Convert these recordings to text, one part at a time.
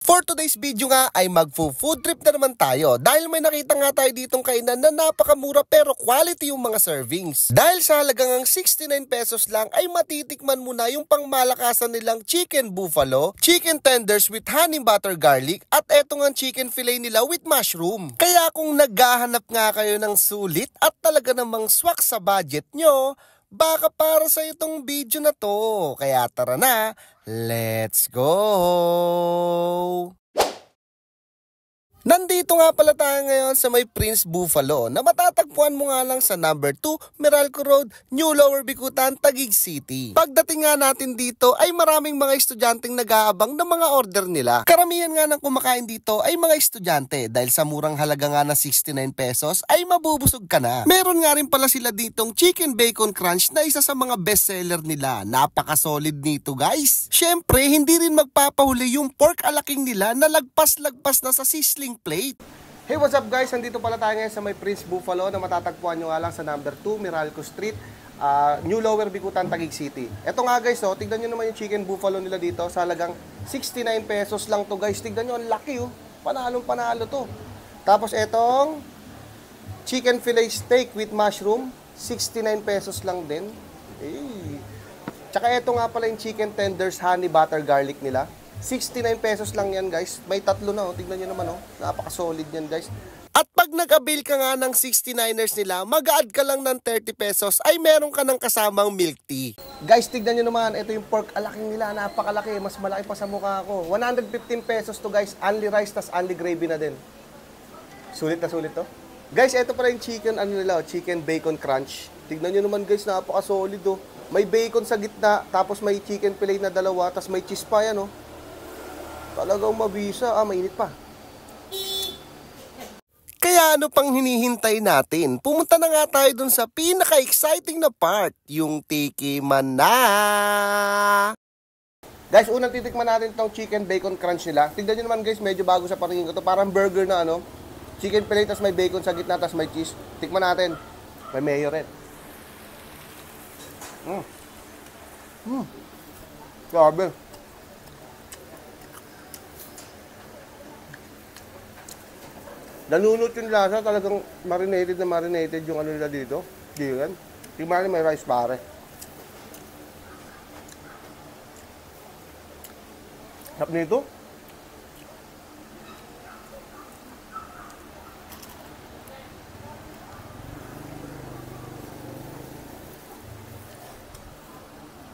For today's video nga ay magfo-food trip na naman tayo dahil may nakita nga tayo ditong kainan na napakamura pero quality yung mga servings. Dahil sa halagang 69 pesos lang ay matitikman mo na yung pangmalakasan nilang chicken buffalo, chicken tenders with honey butter garlic at eto nga chicken fillet nila with mushroom. Kaya kung naghahanap nga kayo ng sulit at talaga namang swak sa budget nyo, baka para sa itong video na to. Kaya tara na, let's go! Nandito nga pala tayo ngayon sa may Prince Buffalo na matatagpuan mo nga lang sa number 2 Meralco Road, New Lower Bicutan, Taguig City. Pagdating nga natin dito ay maraming mga estudyanteng nag-aabang ng mga order nila. Karamihan nga ng kumakain dito ay mga estudyante dahil sa murang halaga nga na 69 pesos ay mabubusog ka na. Meron nga rin pala sila ditong chicken bacon crunch na isa sa mga bestseller nila. Napaka-solid nito guys. Syempre hindi rin magpapahuli yung pork alaking nila na lagpas-lagpas na sa sizzling plate. Hey, what's up guys? Nandito pala tayo ngayon sa may Prince Buffalo na matatagpuan nyo nga lang sa number 2 Meralco Street, New Lower Bicutan, Taguig City. Eto nga guys, oh, tignan nyo naman yung chicken buffalo nila dito sa halagang 69 pesos lang to guys. Tignan nyo, ang laki oh. Panalong panalo to. Tapos etong chicken fillet steak with mushroom, 69 pesos lang din. Hey. Tsaka eto nga pala yung chicken tenders honey butter garlic nila. 69 pesos lang yan guys. May tatlo na oh. Tignan nyo naman oh. Napaka-solid yan guys. At pag nag-avail ka nga ng 69ers nila, mag-add ka lang ng 30 pesos ay meron ka ng kasamang milk tea. Guys, tignan nyo naman. Ito yung pork alaking nila. Napakalaki. Mas malaki pa sa mukha ko. 115 pesos to guys. Only rice tas only gravy na din. Sulit na sulit to. Guys, ito pala yung chicken, ano nila, chicken bacon crunch. Tignan nyo naman guys. Napaka-solid oh. May bacon sa gitna. Tapos may chicken fillet na dalawa. Tapos may cheese pa yan oh. Talagang mabisa. Mainit pa. Kaya ano pang hinihintay natin? Pumunta na nga tayo dun sa pinaka-exciting na part, yung tikiman na! Guys, unang titikman natin itong chicken bacon crunch nila. Tignan nyo naman guys, medyo bago sa paningin ko to. Parang burger na ano. Chicken fillet, tas may bacon sa gitna, tas may cheese. Tikman natin. May mayo rin. Grabe. Nanunot yung lasa, talagang marinated na marinated yung ano nila dito. Diyan. Tingnan may rice pare. Sarap nito.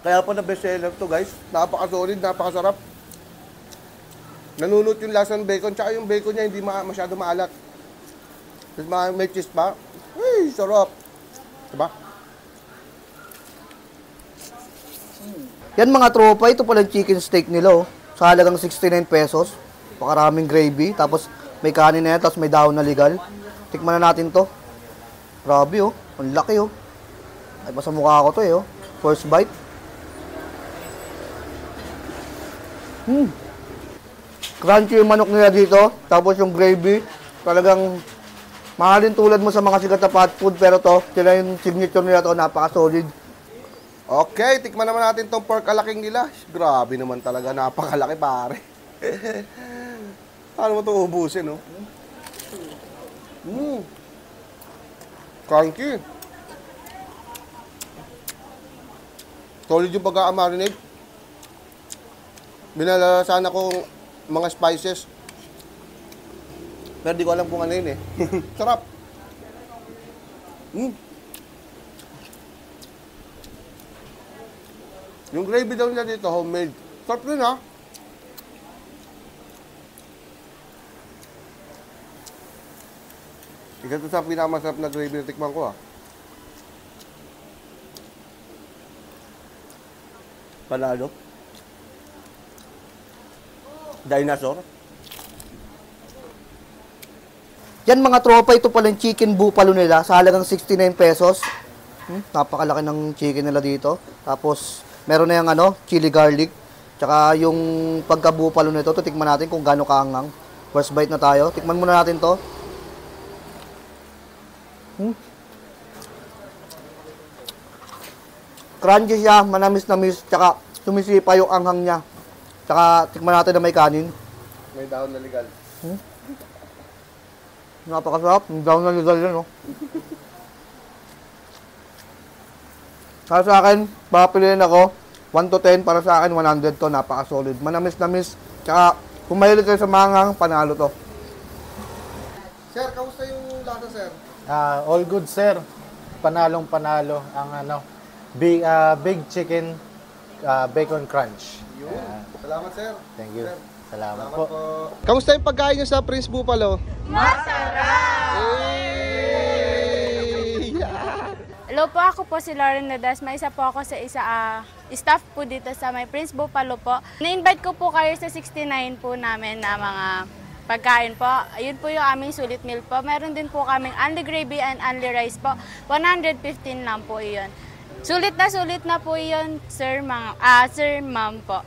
Kaya pa na bestseller to guys. Napaka-solid, napakasarap. Nanunot yung lasa ng bacon, tsaka yung bacon niya hindi masyado maalat. Tapos may cheese pa. Ay, sarap. Diba? Yan mga tropa, ito pala yung chicken steak nila oh. Sa halagang 69 pesos. Pakaraming gravy, tapos may kanin na yan, tapos may dahon na legal. Tikman na natin to. Grabe oh, ang laki oh. Ay pa sa mukha ko to eh oh. First bite. Crunchy yung manok nila dito, tapos yung gravy, talagang mahalin tulad mo sa mga sikat na fast food, pero to, sila yung signature nila to, napaka-solid. Okay, tikman naman natin tong pork alaking nila. Grabe naman talaga, napakalaki pare. Paano mo ito ubusin, no? Crunchy. Solid yung pagka-marinate. Binalasan ako mga spices. Pero di ko alam kung ano yun eh. Sarap. Yung gravy daw nila dito, homemade. Sarap din ha. Ito sa pinakamasarap na gravy na tikman ko ha. Panalo. Dinosaur. Yan mga tropa, ito pala yung chicken buffalo nila sa halagang 69 pesos. Napakalaki ng chicken nila dito. Tapos meron na yung ano, chili garlic. Tsaka yung pagka-buffalo nito, tikman natin kung gaano kaanghang. First bite na tayo. Tikman muna natin to. Crunchy siya, manamis-namis, tsaka sumisipa yung anghang niya. Tsaka tikman natin na may kanin. May dahon na legal. Napakasarap. Yung down na legal yan, no? Para sa akin, papiliin ako, 1 to 10, para sa akin, 100 to. Napaka-solid. Manamis-namis. Tsaka, kung mahilig kayo sa mangang, panalo to. Sir, kamusta yung lasa, sir? All good, sir. Panalong panalo ang big chicken bacon crunch. Yun. Salamat, sir. Thank you. Sir, Salamat po. Kamusta yung pagkain nyo sa Prince Buffalo? Hello po, ako po si Lauren Ledesma. Isa po ako sa staff po dito sa may Prince Buffalo po. Na-invite ko po kayo sa 69 po namin na mga pagkain po. Ayun po yung aming sulit meal po. Meron din po kaming only gravy and only rice po. 115 lang po iyon. Sulit na po iyon, sir, ma'am po.